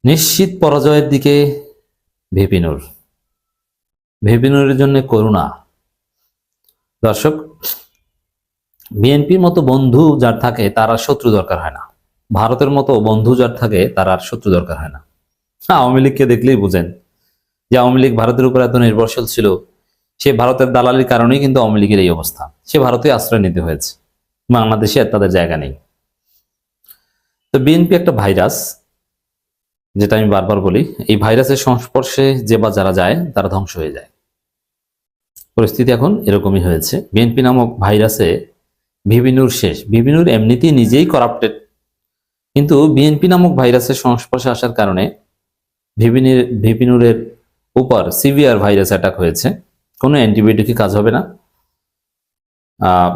নিশ্চিত পরাজয়ের দিকে ভিপি নূর। ভিপি নূরের জন্য করুণা। দর্শক, বিএনপির মতো বন্ধু যার থাকে তার আর শত্রু দরকার হয় না। ভারতের মতো বন্ধু যার থাকে তার আর শত্রু দরকার হয় না। আওয়ামী লীগকে দেখলেই বুঝেন যে আওয়ামী লীগ ভারতের উপর এত নির্ভরশীল ছিল। সে ভারতের দালালির কারণেই কিন্তু আওয়ামী লীগের এই অবস্থা। সে ভারতে আশ্রয় নিতে হয়েছে, বাংলাদেশে আর তাদের জায়গা নেই। তো বিএনপি একটা ভাইরাস, যেটা আমি বারবার বলি, এই ভাইরাসের সংস্পর্শে যে বা যারা যায় তারা ধ্বংস হয়ে যায়। পরিস্থিতি এখন এরকমই হয়েছে। বিএনপি নামক ভাইরাসে ভিপি নূর শেষ। ভিপি নূর এমনিতেই নিজেই করাপ্টেড, কিন্তু বিএনপি নামক ভাইরাসের সংস্পর্শে আসার কারণে ভিপি নূরের উপর সিভিয়ার ভাইরাস অ্যাটাক হয়েছে। কোনো অ্যান্টিবায়োটিকই কাজ হবে না।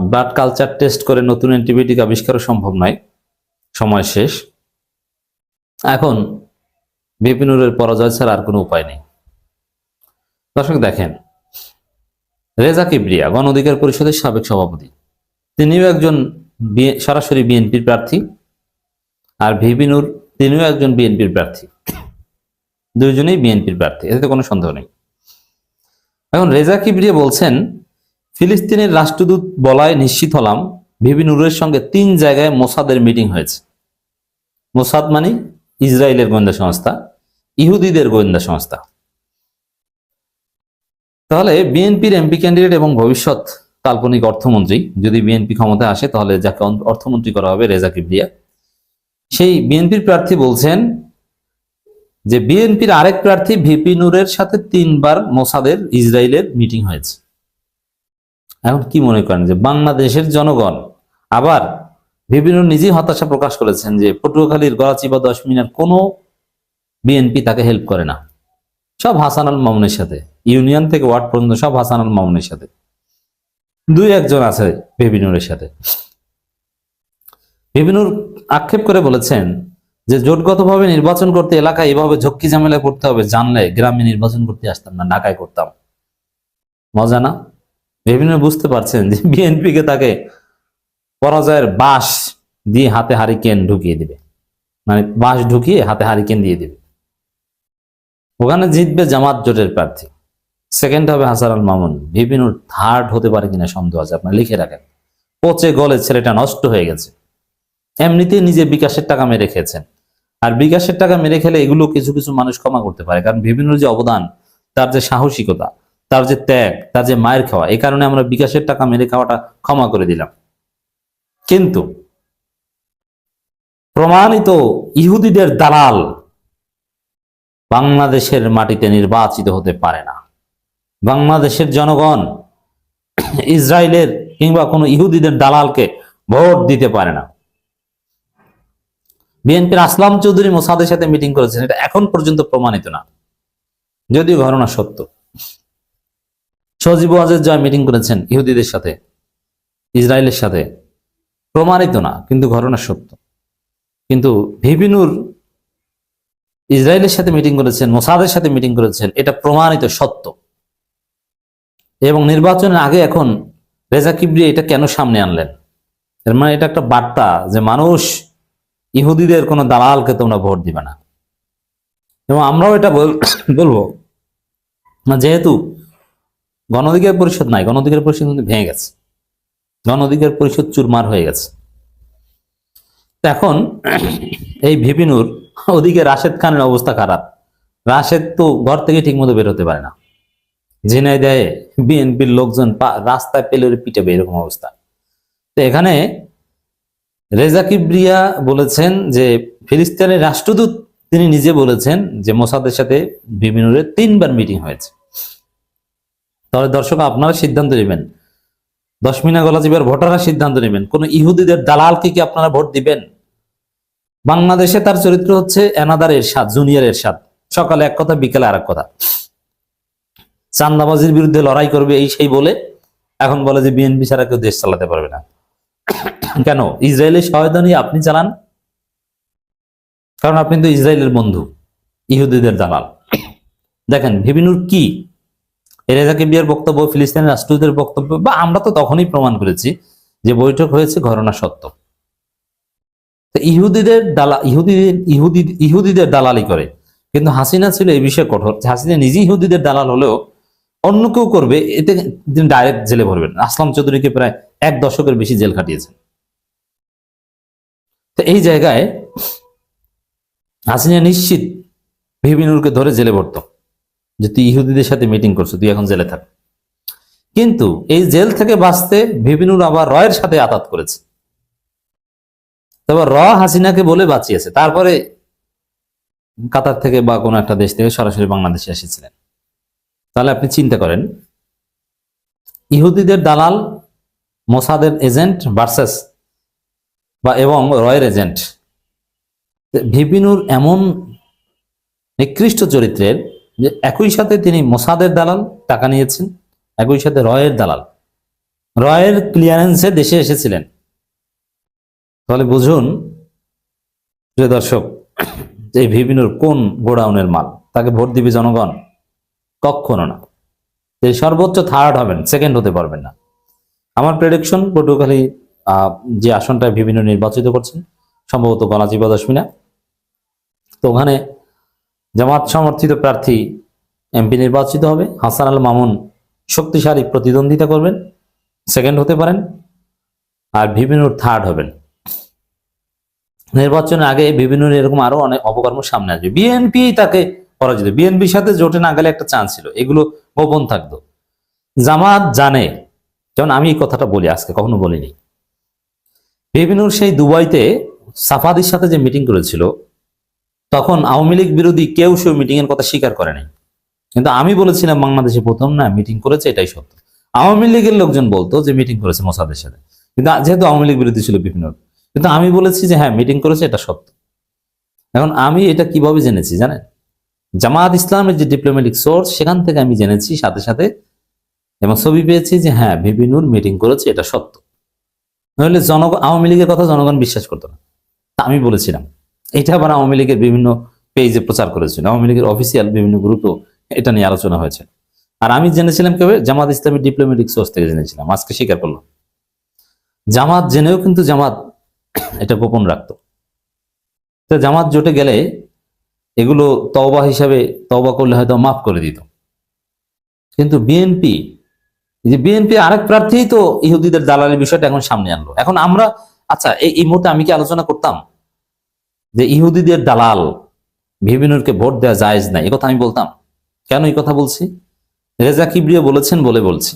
ব্লাড কালচার টেস্ট করে নতুন অ্যান্টিবায়োটিক আবিষ্কারও সম্ভব নয়, সময় শেষ। এখন ভিপি নূরের পরাজয় ছাড়া আর কোনো উপায় নেই। দর্শক দেখেন, রেজা কিবরিয়া গণ অধিকার পরিষদের সাবেক সভাপতি, তিনিও একজন সরাসরি বিএনপির প্রার্থী, আর ভিপি নূর তিনিও একজন বিএনপির প্রার্থী। দুইজনেই বিএনপির প্রার্থী, এতে কোনো সন্দেহ নেই। এখন রেজা কিবরিয়া বলছেন, ফিলিস্তিনের রাষ্ট্রদূত বলায় নিশ্চিত হলাম ভিপি নূরের সঙ্গে 3 জায়গায় মোসাদের মিটিং হয়েছে। মোসাদ মানে ইসরায়েলের গোয়েন্দা সংস্থা, ইহুদিদের গোয়েন্দা সংস্থা। তাহলে বিএনপির এমপি ক্যান্ডিডেট এবং ভবিষ্যৎ কাল্পনিক অর্থমন্ত্রী, যদি বিএনপি ক্ষমতায় আসে তাহলে যাকে অর্থমন্ত্রী করা হবে, রেজা কিবরিয়া, সেই বিএনপির প্রার্থী বলছেন যে বিএনপির আরেক প্রার্থী ভিপি নূরের সাথে 3 বার মোসাদের ইসরায়েলের মিটিং হয়েছে। এখন কি মনে করেন যে বাংলাদেশের জনগণ, আবার ভিপি নূর নিজেই হতাশা প্রকাশ করেছেন যে পটুয়াখালীর গলাচিপা 10 মিনিট কোনো বিএনপি তাকে হেল্প করে না, সব হাসান আল মামুনের সাথে, ইউনিয়ন থেকে ওয়ার্ড পর্যন্ত সব হাসান আল মামুনের সাথে, 2-1 আছে ভিপি নূরের সাথে। ভিপি নূর আক্ষেপ করে বলেছেন যে জোটগতভাবে নির্বাচন করতে এলাকায় এভাবে ঝক্কি ঝামেলা করতে হবে জানলে গ্রামে নির্বাচন করতে আসতাম না, ঢাকায় করতাম। মজা না? ভিপি নূর বুঝতে পারছেন যে বিএনপিকে তাকে পরাজয়ের বাঁশ দিয়ে হাতে হারিকেন ঢুকিয়ে দিবে, মানে বাঁশ ঢুকিয়ে হাতে হারিকেন দিয়ে দিবে। ওখানে জিতবে জামাত জোটের প্রার্থী, সেকেন্ড হবে হাসান আল মামুন। ভিপি নূর থার্ড হতে পারে কিনা সন্দেহ আছে, আপনারা লিখে রাখেন। পচে গলে ছেলেটা নষ্ট হয়ে গেছে। এমনিতেই নিজে বিকাশের টাকা মেরে খেয়েছেন, আর বিকাশের টাকা মেরে খেলে এগুলো কিছু কিছু মানুষ ক্ষমা করতে পারে, কারণ ভিপি নূরের যে অবদান, তার যে সাহসিকতা, তার যে ত্যাগ, তার যে মায়ের খাওয়া, এই কারণে আমরা বিকাশের টাকা মেরে খাওয়াটা ক্ষমা করে দিলাম। কিন্তু প্রমাণিত ইহুদিদের দালাল বাংলাদেশের মাটিতে নির্বাচিত হতে পারে না। বাংলাদেশের জনগণ ইসরায়েলের কিংবা কোনো ইহুদিদের দালালকে ভোট দিতে পারে না। বিএনপির আসলাম চৌধুরী মোসাদের সাথে মিটিং করেছেন, এটা এখন পর্যন্ত প্রমাণিত না, যদিও ঘটনা সত্য। সজীব ওয়াজেদ জয় মিটিং করেছেন ইহুদিদের সাথে, ইসরায়েলের সাথে, প্রমাণিত না, কিন্তু ঘটনা সত্য। কিন্তু ভিপি নূর ইসরায়েলের সাথে মিটিং করেছেন, মোসাদের সাথে মিটিং করেছেন, এটা প্রমাণিত সত্য। এবং নির্বাচনের আগে এখন রেজা কিবরিয়া এটা কেন সামনে আনলেন? এর মানে এটা একটা বার্তা যে মানুষ, ইহুদিদের কোনো দালালকে তোমরা ভোট দিবে না। এবং আমরাও এটা বলবো না, যেহেতু গণ অধিকার পরিষদ নাই, গণ অধিকার পরিষদ কিন্তু ভেঙে গেছে, গণ অধিকার পরিষদ চুরমার হয়ে গেছে। এখন এই ভিপি নূর, ওদিকে রাশেদ খানের অবস্থা খারাপ। রাশেদ তো ঘর থেকে ঠিক মতো বের হতে পারে না, ঝিনাইদহে বিএনপির লোকজন রাস্তায় পেলে পিটাবে, এরকম অবস্থা। তো এখানে রেজা কিবরিয়া বলেছেন যে ফিলিস্তিনের রাষ্ট্রদূত তিনি নিজে বলেছেন যে মোসাদের সাথে ভিপি নূরের 3 বার মিটিং হয়েছে। তাহলে দর্শক, আপনারা সিদ্ধান্ত নেবেন, 10 মিনা গলাচিপার ভোটাররা সিদ্ধান্ত নেবেন, কোন ইহুদিদের দালালকে কি আপনারা ভোট দিবেন? বাংলাদেশে তার চরিত্র হচ্ছে এনাদার এরশাদ, জুনিয়র এরশাদ, সকালে এক কথা বিকেলে আর এক কথা। চান্দাবাজির বিরুদ্ধে লড়াই করবে এই সেই বলে এখন বলে যে বিএনপি ছাড়া কেউ দেশ চালাতে পারবে না। কেন? ইসরায়েলের সহায়তা নিয়ে আপনি চালান, কারণ আপনি তো ইসরায়েলের বন্ধু, ইহুদিদের দালাল। দেখেন ভিপি নূর কি, রেজা কিবরিয়ার বক্তব্য, ফিলিস্তিনের রাষ্ট্রদূতের বক্তব্য, বা আমরা তো তখনই প্রমাণ করেছি যে বৈঠক হয়েছে, ঘটনা সত্য। তো ইহুদিদের দালালি করে। কিন্তু হাসিনা ছিল এই বিষয়ে কঠোর। হাসিনা নিজে ইহুদিদের দালাল হলেও অন্য কেউ করবে এতে তিনি ডাইরেক্ট জেলে ভরবেন। আসলাম চৌধুরীকে প্রায় 1 দশকের বেশি জেল খাটিয়েছেন। তো এই জায়গায় হাসিনা নিশ্চিত ভিপি নূরকে ধরে জেলে ভরত, যে তুই ইহুদিদের সাথে মিটিং করছো, তুই এখন জেলে থাক। কিন্তু এই জেল থেকে বাঁচতে ভিপি নূর আবার রয়ের সাথে আতাত করেছে। তবে হাসিনাকে বলে বাঁচিয়েছে। তারপরে কাতার থেকে বা কোনো একটা দেশ থেকে সরাসরি বাংলাদেশে এসেছিলেন। তাহলে আপনি চিন্তা করেন, ইহুদিদের দালাল, মোসাদের এজেন্ট ভার্সেস এবং রয়ের এজেন্ট। ভিপি নূর এমন নিকৃষ্ট চরিত্রের যে একই সাথে তিনি মোসাদের দালাল, টাকা নিয়েছেন, একই সাথে রয়ের দালাল, রয়ের ক্লিয়ারেন্সে দেশে এসেছিলেন। তাহলে বুঝুন প্রিয় দর্শক, এই ভিপি নূর কোন গোডাউনের মাল। তাকে ভোট দিবে জনগণ? কখনো না। তিনি সর্বোচ্চ থার্ড হবেন, সেকেন্ড হতে পারবেন না। আমার প্রেডিকশন, পটুয়াখালী যে আসনটায় ভিপি নূর নির্বাচিত করছেন, সম্ভবত গণাজি বা দশমিনা, তো ওখানে জামাত সমর্থিত প্রার্থী এমপি নির্বাচিত হবে। হাসান আল মামুন শক্তিশালী প্রতিদ্বন্দ্বিতা করবেন, সেকেন্ড হতে পারেন। আর ভিপি নূর থার্ড হবেন। নির্বাচনের আগে ভিপি নূর এরকম আরো অনেক অপকর্ম সামনে আসবে। বিএনপি তাকে পরাজিত, বিএনপির সাথে জোটে না গেলে একটা চান্স ছিল, এগুলো গোপন থাকতো। জামাত জানে, যেমন আমি এই কথাটা বলি, আজকে কখনো বলিনি। ভিপি নূর সেই দুবাইতে সাফাদির সাথে যে মিটিং করেছিল, তখন আওয়ামী লীগ বিরোধী কেউ সেই মিটিং এর কথা স্বীকার করে নাই। কিন্তু আমি বলেছিলাম বাংলাদেশে প্রথম না মিটিং করেছে, এটাই সত্য। আওয়ামী লীগের লোকজন বলতো যে মিটিং করেছে মোসাদের সাথে, কিন্তু যেহেতু আওয়ামী লীগ বিরোধী ছিল ভিপি নূর, কিন্তু আমি বলেছি যে হ্যাঁ মিটিং করেছে, এটা সত্য। এখন আমি এটা কিভাবে জেনেছি জানেন? জামাত ইসলামের যে ডিপ্লোম্যাটিক সোর্স, সেখান থেকে আমি জেনেছি সাথে সাথে, এবং ছবি পেয়েছি যে হ্যাঁ ভিপি নূর মিটিং করেছে, এটা সত্য। নইলে আওয়ামী লীগের কথা জনগণ বিশ্বাস করতো না। আমি বলেছিলাম। এটা আবার আওয়ামী লীগের বিভিন্ন পেজে প্রচার করেছিল, আওয়ামী লীগের অফিসিয়াল বিভিন্ন গ্রুপেও এটা নিয়ে আলোচনা হয়েছে। আর আমি জেনেছিলাম কেবল জামাত ইসলামের ডিপ্লোম্যাটিক সোর্স থেকে জেনেছিলাম। আজকে স্বীকার করলাম, জামাত জেনেও কিন্তু জামাত এটা গোপন রাখতো। তো জামাত জোটে গেলে এগুলো তওবা হিসাবে, তওবা করলে হয়তো মাফ করে দিত। কিন্তু বিএনপি আরেক প্রার্থী তো ইহুদিদের দালালের বিষয়টা এখন সামনে আনলো। এখন আমরা, আচ্ছা এই মুহূর্তে আমি কি আলোচনা করতাম যে ইহুদিদের দালাল ভিপি নূরকে ভোট দেওয়া জায়েজ নাই? এই কথা আমি বলতাম। কেন এই কথা বলছি? রেজা কিবরিয়া বলেছেন বলে বলছি।